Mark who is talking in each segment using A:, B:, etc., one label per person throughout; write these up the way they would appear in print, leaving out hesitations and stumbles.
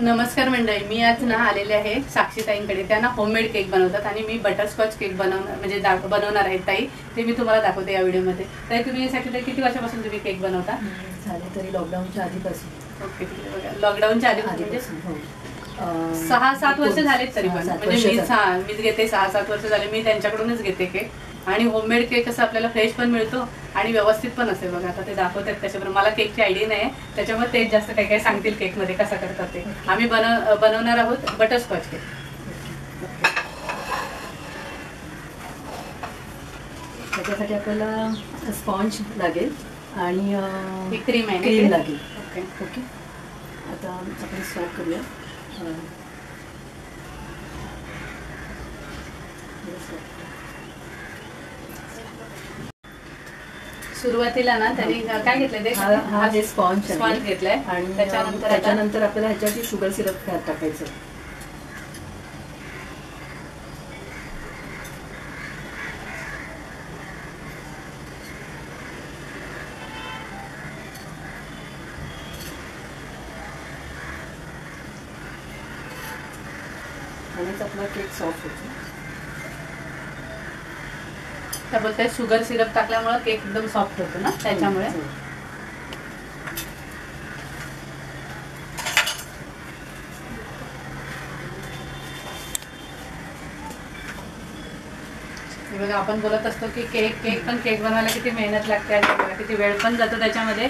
A: नमस्कार मंडळी, मी आज ना आलेले आहे साक्षीताईंकडे. त्यांना होममेड केक बनवतात आणि मी बटरस्कॉच केक बनवणार आहे ताई. ते मी तुम्हाला दाखवते या व्हिडिओमध्ये. ताई, तुम्ही साक्षीताई किती वर्षापासून तुम्ही केक बनवता?
B: झाले तरी लॉकडाऊनच्या आधीपासून.
A: ओके, बघा लॉकडाऊनच्या आधीपासून म्हणजे 6-7 वर्ष झालेत तरी पण. म्हणजे मीच घेते 6-7 वर्ष झाले मी त्यांच्याकडूनच घेते केक. आणि होममेड केक कसं आपल्याला फ्रेश पण मिळतो आणि व्यवस्थित पण असेल. बघा आता ते दाखवतात त्याच्याबरोबर. मला केकची आयडिया नाही, त्याच्यामुळे तेच जास्त काही काही सांगतील केकमध्ये कसं करतात ते. आम्ही बनवणार आहोत बटरस्कॉच केक.
B: त्याच्यासाठी आपल्याला स्पॉन्ज लागेल आणि
A: क्रीम आहे,
B: क्रीम लागेल.
A: ओके
B: ओके, आता आपण स्टार्ट करूया.
A: सुरुवातीला ना त्यांनी काय घेतलंय ते?
B: हा जे स्पॉन्ज
A: घेतलाय
B: आणि त्याच्यानंतर आपल्याला ह्याच्यावरती शुगर सिरप टाकायचं. आणि आपला केक सॉफ्ट होतो.
A: त्या बोलताय शुगर सिरप टाकल्यामुळे केक एकदम सॉफ्ट होतो ना, त्याच्यामुळे. बघा, आपण बोलत असतो की केक बनवायला किती मेहनत लागते आणि किती वेळ पण जातो त्याच्यामध्ये.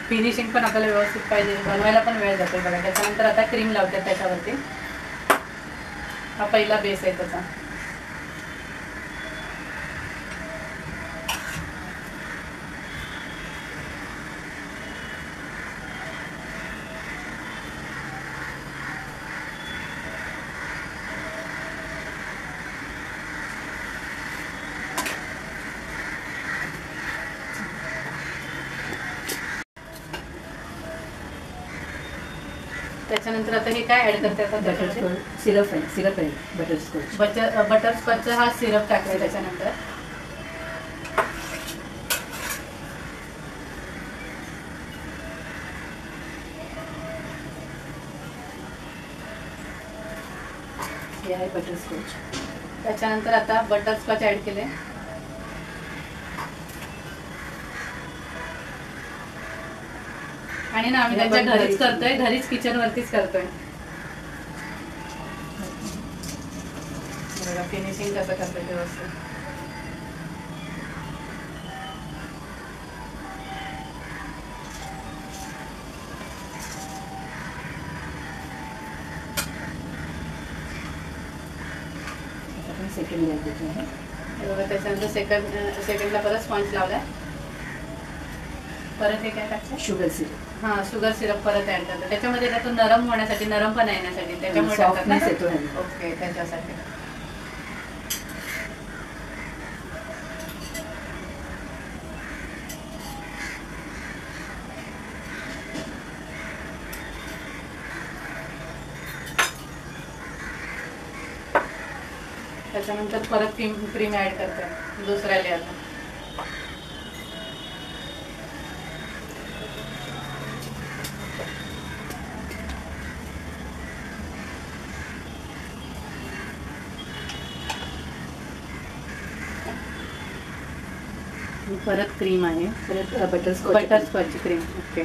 A: फिनिशिंग पण आपल्याला व्यवस्थित पाहिजे, बनवायला पण वेळ जातो. बघा, त्याच्यानंतर आता क्रीम लावतात त्याच्यावरती. हा पहिला बेस आहे त्याचा. त्याच्यानंतर आता हे काय ऍड करते? आता
B: बटरस्कॉच सिरप आहे.
A: बटरस्कॉचचा हा सिरप टाकलाय त्याच्यानंतर.
B: हे आहे बटरस्कॉच.
A: त्याच्यानंतर आता बटरस्कॉच ऍड केले. आणि ना आम्ही त्यांच्या घरीच करतोय, घरीच किचन वरतीच करतोय. बघा फिनिशिंग कसं करतोय व्यवस्थित.
B: सेकंड घ्यायचं आहे.
A: बघा, त्याच्यानंतर सेकंडला परत स्पॉन्ज लावलाय. परत हे काय टाकतं?
B: Sugar syrup.
A: हा, शुगर सिरप परत ऍड करतात त्याच्यामध्ये. त्यातून नरम होण्यासाठी, नरम पण येण्यासाठी त्याच्यामुळे टाकतात. ओके, त्याच्यासाठी. त्याच्यानंतर परत क्रीम ऍड करतात दुसऱ्या लेअरला. परत क्रीम आहे,
B: परत बटरस्कॉचची
A: क्रीम. ओके,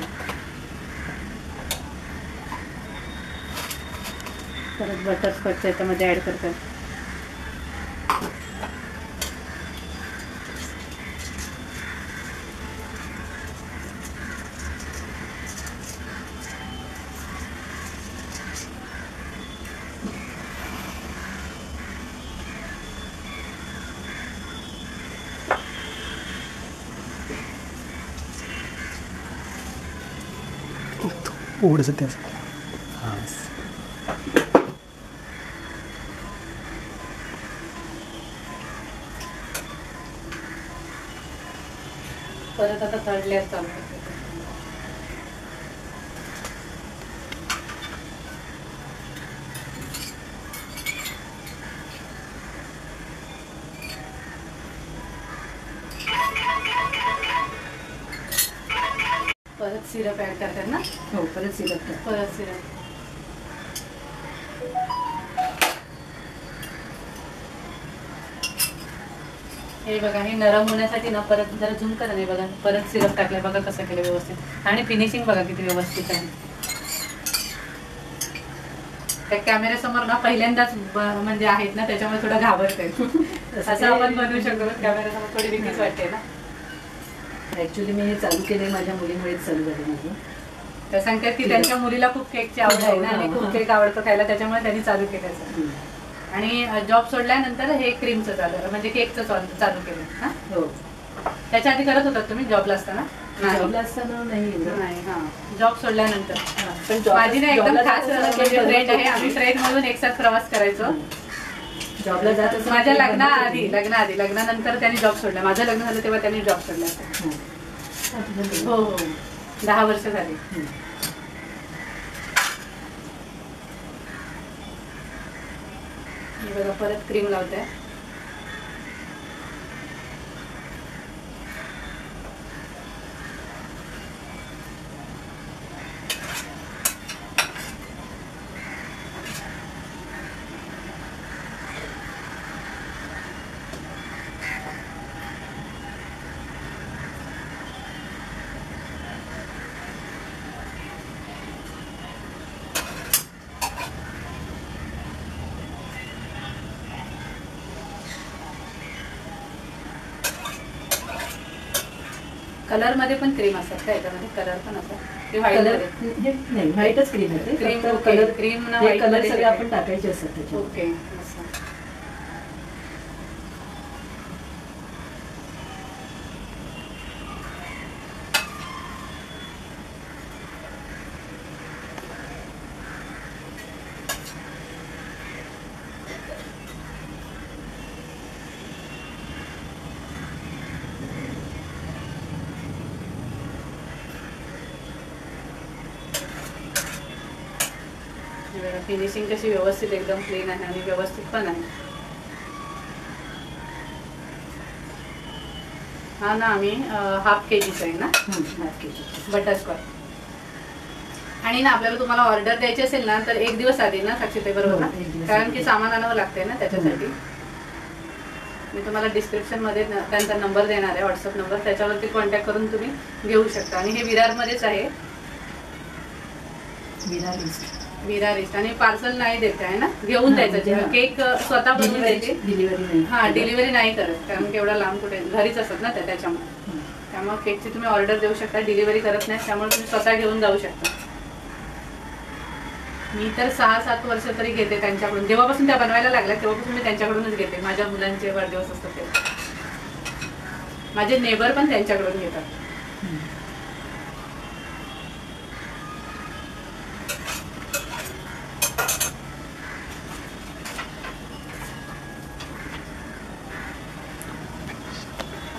A: परत बटरस्कॉच याच्यामध्ये ऍड करतात.
C: थोडंसं त्याचं
A: परत आता थर्ड लेअर चालू करते. परत सिरप ऍड करतात ना?
B: हो, परत सिरप.
A: परत सिरप. हे बघा, हे नरम होण्यासाठी ना परत जरा झूम करा नाही बघा, परत सिरप टाकलाय बघा कसं केलं व्यवस्थित. आणि फिनिशिंग बघा किती व्यवस्थित आहे. त्या कॅमेऱ्यासमोर ना पहिल्यांदाच म्हणजे आहेत ना, त्याच्यामुळे थोडं घाबरते. असं आपण बनवू शकतो कॅमेऱ्यासमोर, थोडी भीतीच वाटते ना.
B: ऍक्च्युली मी हे चालू केले माझ्या मुलीमुळेच चालू झाले माझं.
A: त्या सांगतात की त्यांच्या मुलीला खूप केकची आवड आहे ना, आणि खूप केक आवडतो खायला, त्याच्यामुळे त्यांनी चालू केलं. आणि जॉब सोडल्यानंतर हे क्रीमचं चालू, म्हणजे केकचं चालू केलं. हा
B: हो.
A: त्याच्या आधी करत होतात तुम्ही जॉबला असताना?
B: जॉबला असताना नाही.
A: हा, जॉब सोडल्यानंतर.
B: पण
A: माझी ना एकदम खास फ्रेंड आहे, आम्ही ट्रेन मधून एकसाथ प्रवास करायचो.
B: जॉबला जात असताना
A: माझ्या लग्नानंतर त्यांनी जॉब सोडला. माझं लग्न झालं तेव्हा त्यांनी जॉब सोडला. हो हो, 10 वर्ष झाली. बघा परत क्रीम लावते. कलर मध्ये पण क्रीम असतात का याच्यामध्ये? कलर पण असतात
B: नाही, व्हाईटच क्रीम आहे.
A: क्रीम
B: कलर सगळे आपण टाकायचे असतात त्याच्यात.
A: ओके. फिनिशिंग कशी व्यवस्थित एकदम क्लीन आहे आणि व्यवस्थित पण आहे. हा ना, आम्ही हाफ केजीचा आहे ना, बटरस्कॉच. आणि ना आपल्याला तुम्हाला ऑर्डर द्यायची असेल ना तर 1 दिवस आधी ना साक्षीताई बरोबर ना, कारण की सामान आणावं लागतंय ना त्याच्यासाठी. मी तुम्हाला डिस्क्रिप्शन मध्ये त्यांचा नंबर देणार आहे, व्हॉट्सअप नंबर, त्याच्यावरती कॉन्टॅक्ट करून तुम्ही घेऊ शकता. आणि हे विरारमध्येच आहे, विरार ईस्ट. आणि पार्सल नाही देत आहे ना, घेऊन द्यायचं. केक स्वतः बनवून द्यायची, डिलिव्हरी नाही. हा, डिलिव्हरी नाही करत, कारण की एवढा लांब कुठे, घरीच असतात ना त्याच्यामुळे. त्यामुळे केकची तुम्ही ऑर्डर देऊ शकता, डिलिव्हरी करत नाही, त्यामुळे तुम्ही स्वतः घेऊन जाऊ शकता. मी तर 6-7 वर्ष तरी घेते त्यांच्याकडून. जेव्हापासून त्या बनवायला लागल्या तेव्हापासून मी त्यांच्याकडूनच घेते. माझ्या मुलांचे वाढदिवस असतात ते. माझे नेबर पण त्यांच्याकडून घेतात.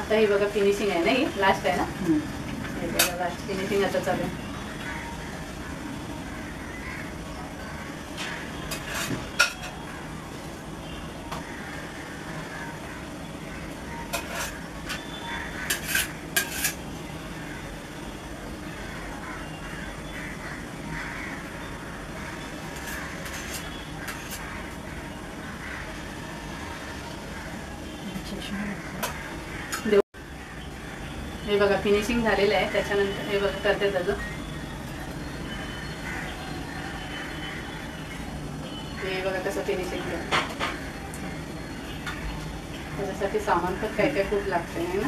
A: आता ही बघा फिनिशिंग आहे ना, ही लास्ट आहे ना, लास्ट फिनिशिंग आता चालू आहे. हे बघा फिनिशिंग झालेलं आहे. त्याच्यानंतर हे बघा करते त्याचं, हे बघा कसं फिनिशिंग केलं. त्याच्यासाठी सामान पण काय काय खूप लागते आहे ना.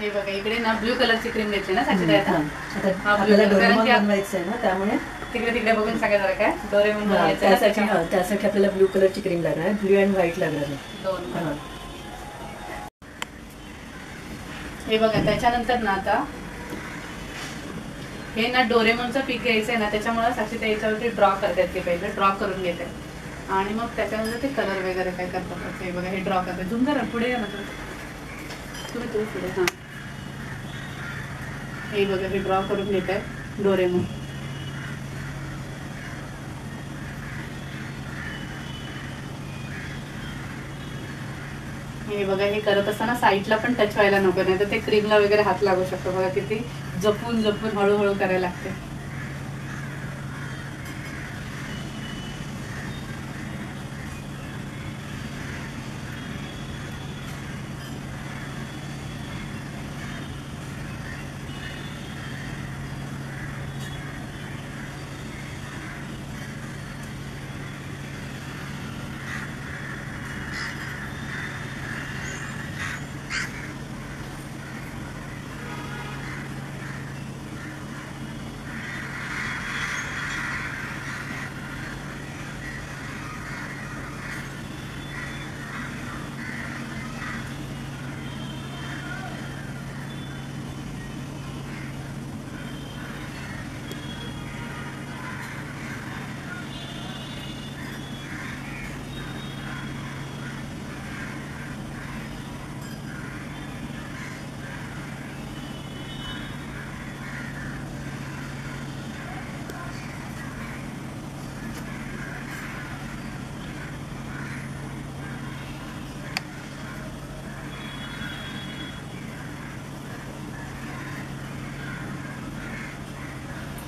A: हे बघा इकडे ना ब्ल्यू कलरची क्रीम घेतली ना साक्षीताई.
B: त्यामुळे
A: तिकडे बघून सांगा जरा काय डोरेमॉन
B: त्यासाठी आपल्याला ब्ल्यू कलरची क्रीम लागणार आहे, ब्ल्यू अँड व्हाईट लागणार आहे.
A: दोन. हे बघा त्याच्यानंतर ना आता हे ना डोरेमॉनचं पीक घ्यायचं आहे ना, त्याच्यामुळे साक्षीताई याच्यावरती ड्रॉ करतात. ते पहिले ड्रॉ करून घेते आणि मग त्याच्यानंतर ते कलर वगैरे काय करतात. हे बघा हे ड्रॉ करते. झूम करा पुढे या ना तुम्ही पुढे. हां, हे बघा हे ड्रॉ करून घेत आहे डोरेमॉन. हे बघा हे करत असताना साईडला पण टच व्हायला नको, नाही तर ते क्रीमला वगैरे हात लागू शकतो. बघा किती जपून हळूहळू करायला लागते.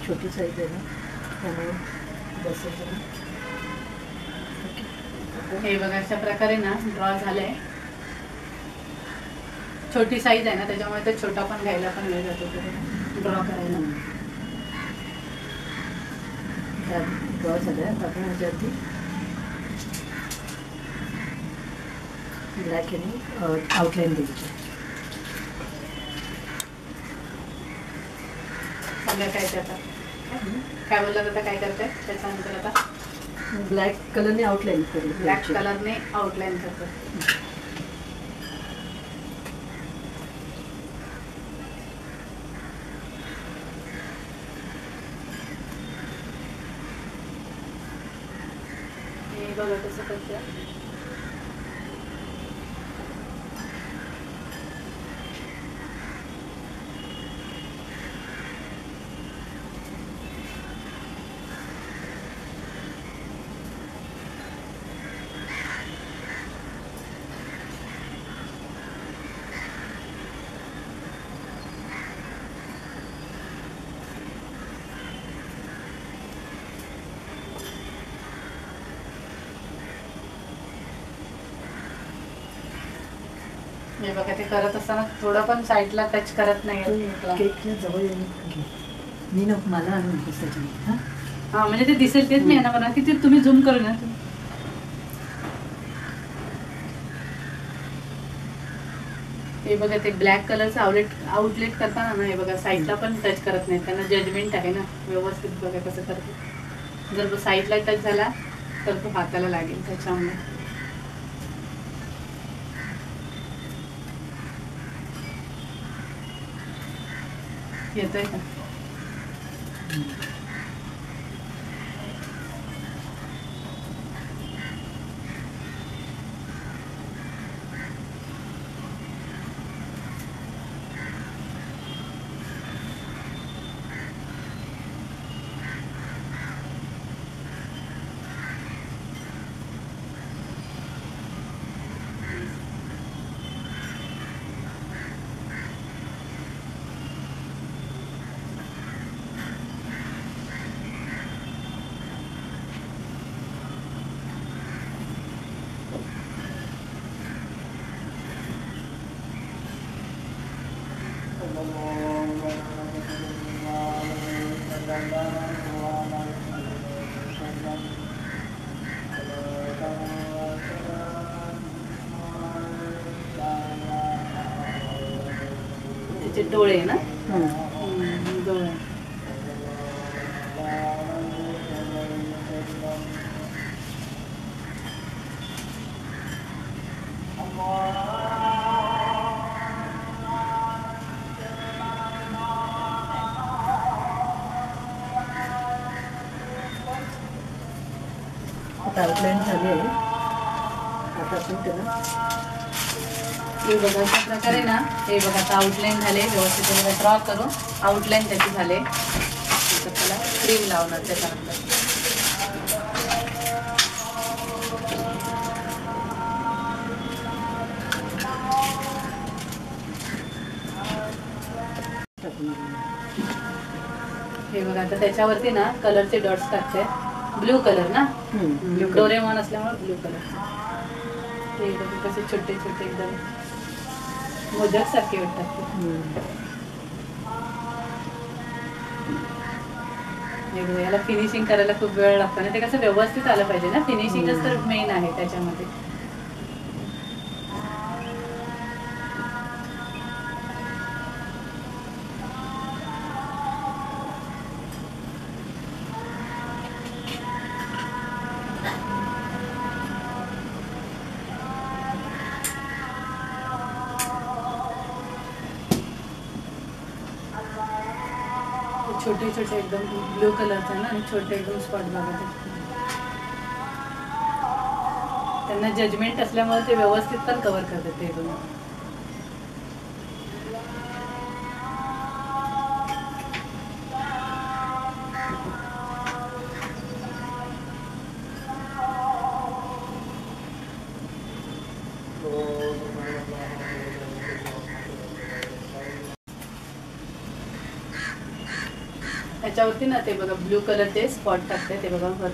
B: छोटी साईज आहे ना त्यामुळे बसेल जरा.
A: हे बघा अशा प्रकारे ना ड्रॉ झालंय. छोटी साईज आहे ना त्याच्यामुळे ते छोटा पण घ्यायला पण वेळ जातो ड्रॉ करायला.
B: ड्रॉ झालं आहे. आपण ह्याच्यावरती ब्लॅक आणि आउटलाईन द्यायची.
A: सगळं काय ते आता काय बोललं आता काय करताय त्याच्यानंतर आता
B: ब्लॅक कलरने आउटलाईन करू.
A: ब्लॅक कलरने आउटलाईन करतो. हे बघा कसं करते. हे बघा ते करत असताना थोडं पण साईडला टच करत नाही.
B: केकच्या जवळ येऊन घे. मी नको मला आणून नकोस त्याच्यामध्ये. हां
A: हा म्हणजे ते दिसेल तेच मी यांना म्हणा की ते तुम्ही झूम करू ना. हे बघा ते ब्लॅक कलरचं आउटलेट करताना ना हे बघा साईडला पण टच करत नाही. त्यांना जजमेंट आहे ना व्यवस्थित. बघा कसं करते. जर तो साईडला टच झाला तर तो हाताला लागेल त्याच्यामुळे. येतोय का. त्याचे डोळे ना. डोळे
B: आता आउटलाईन झाली आहे. आता आपण त्याला
A: हे बघा अशा प्रकारे ना हे बघा आता आउटलाईन झाले व्यवस्थित ड्रॉ करून आउटलाईन त्याची झाले. त्याला क्रीम लावणार त्याच्यानंतर. हे बघा आता त्याच्यावरती ना कलरचे डॉट्स टाकते. ब्लू कलर ना. डोरेमॉन असल्यामुळे ब्लू कलर. हे बघा कसे छोटे छोटे एकदम मोदक सारखे वाटतात. हे बघा याला फिनिशिंग करायला खूप वेळ लागतो ना. ते कसं व्यवस्थित आलं पाहिजे ना. फिनिशिंगच तर मेन आहे त्याच्यामध्ये. छोटे छोटे एकदम ब्लू कलरचा ना आणि छोटे एकदम स्पॉट बघा. त्यांना जजमेंट असल्यामुळे ते व्यवस्थित पण कव्हर करतात ते एकदम. ह्याच्यावरती ना ते बघा ब्ल्यू कलरचे स्पॉट टाकते ते बघा वर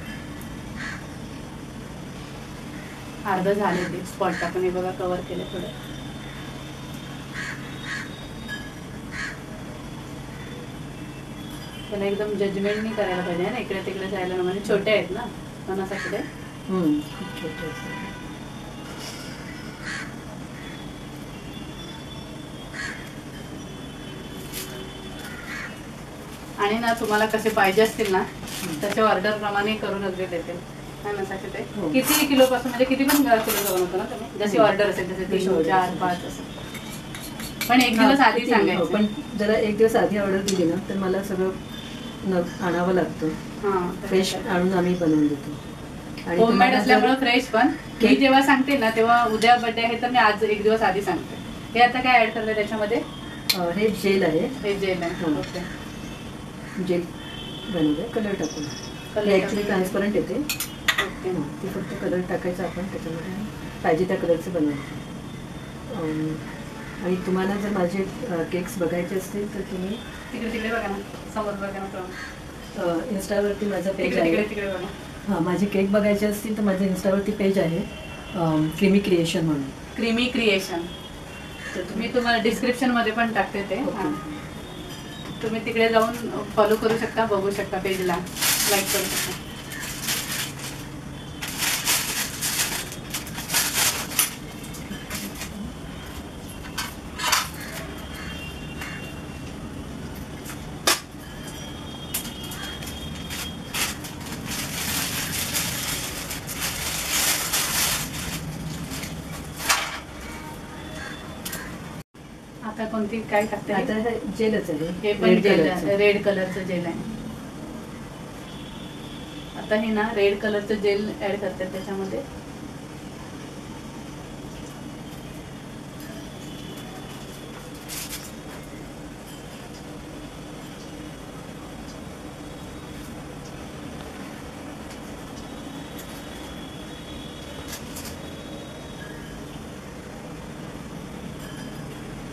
A: अर्ध झाले ते स्पॉट टाकून हे बघा कव्हर केले थोडं. त्याला एकदम जजमेंट नाही करायला पाहिजे ना इकडे तिकडे जायला ना म्हणजे छोटे आहेत ना मनासाठी ते
B: खूप छोटे असतात.
A: आणि ना तुम्हाला कसे पाहिजे असतील ना तसे ऑर्डर प्रमाणे करूनच देते मनासाठी ते किती किलो पासून म्हणजे किती पण किलो बनवतो ना तुम्ही जशी ऑर्डर असेल तसे 3, 4, 5 असं. पण एक दिवस आधी सांगायचं.
B: पण जरा एक दिवस आधी ऑर्डर दिली ना तर मला सगळं आणावं लागतं. फ्रेश आणून आम्ही बनवून देतो. आणि
A: होममेड असल्यामुळे फ्रेश. पण मी जेव्हा सांगते ना तेव्हा उद्या बर्थडे आहे तर मी आज एक दिवस आधी सांगते. हे आता काय ऍड करते त्याच्यामध्ये?
B: हे जेल आहे.
A: हे जेल आहे. ओके.
B: जेल बनवलंय कलर टाकून. ॲक्च्युली ट्रान्सपरंट येते.
A: ओके.
B: ती फक्त कलर टाकायचा आपण त्याच्यामध्ये पाहिजे त्या कलरचं बनवायचं. आणि तुम्हाला जर माझे केक्स बघायचे असतील तर तुम्ही
A: तिकडे बघा ना समोर बघा ना.
B: इन्स्टावरती माझा पेज
A: तिकडे
B: आहे.
A: बघा.
B: हां माझे केक बघायचे असतील तर माझं इन्स्टावरती पेज आहे क्रीमी क्रिएशन म्हणून.
A: Creamy creation. तर मी तुम्हाला डिस्क्रिप्शन मध्ये पण टाकते ते. तुम्ही तिकडे जाऊन फॉलो करू शकता बघू शकता पेजला लाईक करू शकता. आता कोणती काय टाकते?
B: आता हे जेलच आहे.
A: हे पण रेड कलरचं जेल आहे. आता हे ना रेड कलरचं जेल ऍड करते त्याच्यामध्ये.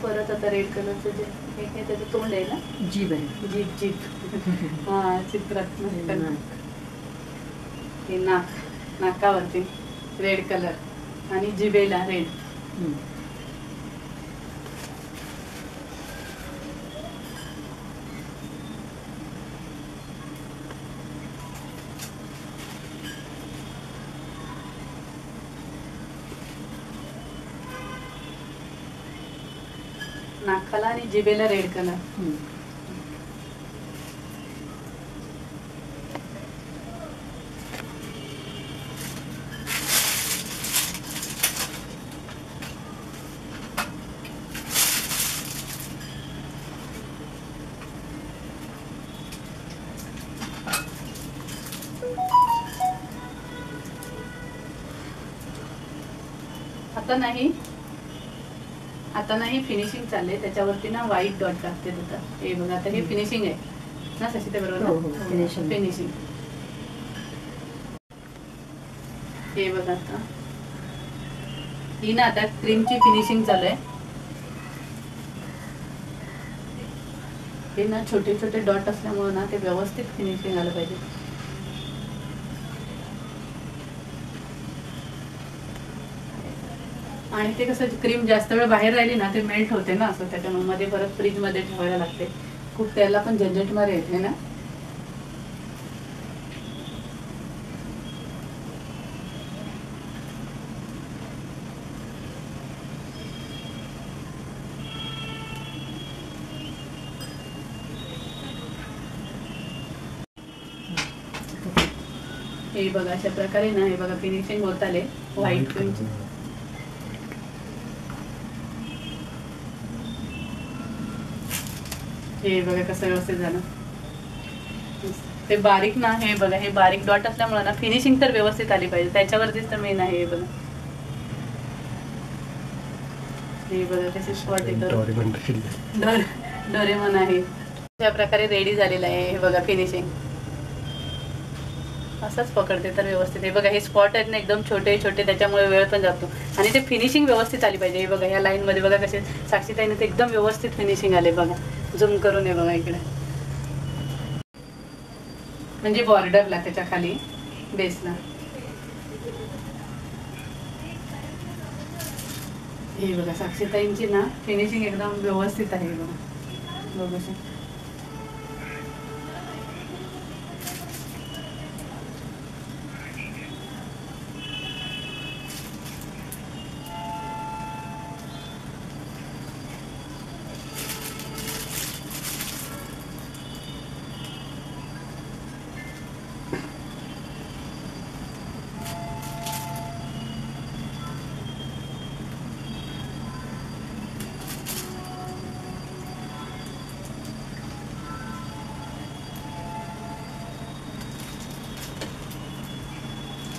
A: परत आता रेड कलरचं जे हे त्याचं तोंड आहे ना
B: जीभ आहे.
A: जीभ हा चित्रात हे नाकावरती रेड कलर आणि जिभेला रेड. नाकाला आणि जिभेला रेड कलर. आता नाही फिनिशिंग चालले त्याच्यावरती ना व्हाईट डॉट टाकते आता. हे बघा आता हे फिनिशिंग आहे ना शशी ते बरोबर ना. फिनिशिंग हे बघा आता ही ना आता क्रीमची फिनिशिंग चालू आहे. हे ना छोटे छोटे डॉट असल्यामुळे ना ते व्यवस्थित फिनिशिंग आलं पाहिजे. आणि ते कसं क्रीम जास्त वेळ बाहेर राहिली ना ते मेल्ट होते ना असं त्याच्यामुळे मध्ये परत फ्रीज मध्ये ठेवायला लागते. खूप त्याला पण झंझट मारे येते ना. हे बघा अशा प्रकारे ना हे बघा फिनिशिंग होत आले व्हाईट क्रीमची. हे बघा कसं व्यवस्थित झालं. ते बारीक ना हे बघा हे बारीक डॉट असल्यामुळे ना फिनिशिंग तर व्यवस्थित आली पाहिजे त्याच्यावरतीच तर मेन आहे. हे बघा हे बघा त्याचे स्पॉट डोरेमॉन आहे. अशा प्रकारे रेडी झालेलं आहे. हे बघा फिनिशिंग असंच पकडते तर व्यवस्थित. हे बघा हे स्पॉट आहेत ना एकदम छोटे छोटे त्याच्यामुळे वेळ पण जातो आणि ते फिनिशिंग व्यवस्थित आली पाहिजे. हे बघा ह्या लाईन मध्ये बघा कसे साक्षीताईने ते एकदम व्यवस्थित फिनिशिंग आले बघा. झूम करून हे बघा इकडे म्हणजे बॉर्डरला त्याच्या खाली बेसला. हे बघा साक्षीताईंची ना फिनिशिंग एकदम व्यवस्थित आहे बघा, बघू शकता.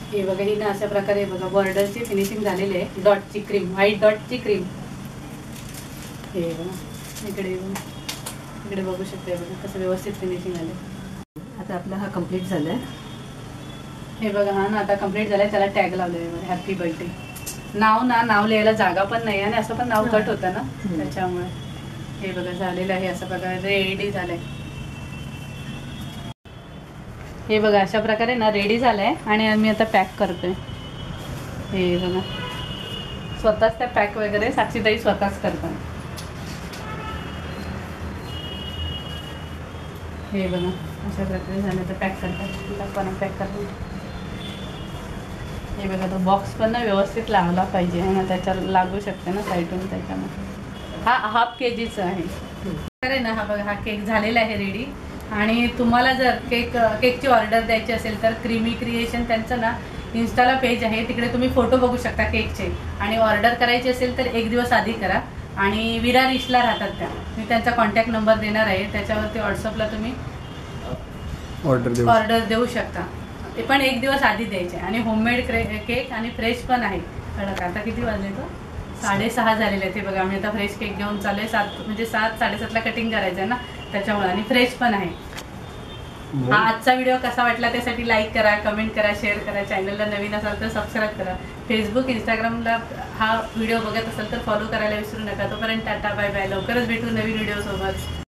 A: हे बघा ही ना अशा प्रकारे बघा बॉर्डरची फिनिशिंग झालेली आहे. डॉटची क्रीम, व्हाईट डॉटची क्रीम. हे बघा इकडे बघू शकते बघा कसं व्यवस्थित फिनिशिंग आले.
B: आता आपला हा कम्प्लीट झालाय.
A: हे बघा हा ना आता कम्प्लीट झालाय. त्याला टॅग लावलेला आहे हॅपी बर्थडे. नाव लिहायला जागा पण नाही आणि असं पण नाव कट होतं ना त्याच्यामुळे. हे बघा झालेलं आहे असं प्रकारे रेडी झालंय. हे बघा अशा प्रकारे ना रेडी झालंय आणि मी आता पॅक करतोय. हे बघा स्वतःच त्या पॅक वगैरे साक्षीताई स्वतःच करतात. हे बघा अशा प्रकारे झालं तर पॅक करतात. पण पॅक करतो. हे बघा तो बॉक्स पण ना व्यवस्थित लावला पाहिजे ना, त्याच्याला लागू शकते ना साईडून. त्याच्यामध्ये हा हाफ KGचा आहे ना. हा बघा हा केक झालेला आहे रेडी. आणि तुम्हाला जर केकची ऑर्डर द्यायची असेल तर क्रीमी क्रिएशन त्यांचं ना इन्स्टाला पेज आहे, तिकडे तुम्ही फोटो बघू शकता केकचे. आणि ऑर्डर करायची असेल तर एक दिवस आधी करा. आणि विरार ईस्टला राहतात त्या, मी त्यांचा कॉन्टॅक्ट नंबर देणार आहे, त्याच्यावरती व्हॉट्सअपला तुम्ही ऑर्डर देऊ शकता. ते पण एक दिवस आधी द्यायचे. आणि होममेड केक आणि फ्रेश पण आहे. आता किती वाजले तो 6:30 झालेले आहेत. ते बघा आम्ही आता फ्रेश केक घेऊन चालले. 7:30 कटिंग करायचं आहे ना त्याच्यामुळे. आणि फ्रेश पण आहे. हा आजचा व्हिडिओ कसा वाटला त्यासाठी लाईक करा, कमेंट करा, शेअर करा. चॅनलला नवीन असाल तर सबस्क्राईब करा. फेसबुक इंस्टाग्रामला हा व्हिडिओ बघत असाल तर फॉलो करायला विसरू नका. तोपर्यंत टाटा बाय बाय. लवकरच भेटू नवीन व्हिडिओ सोबत.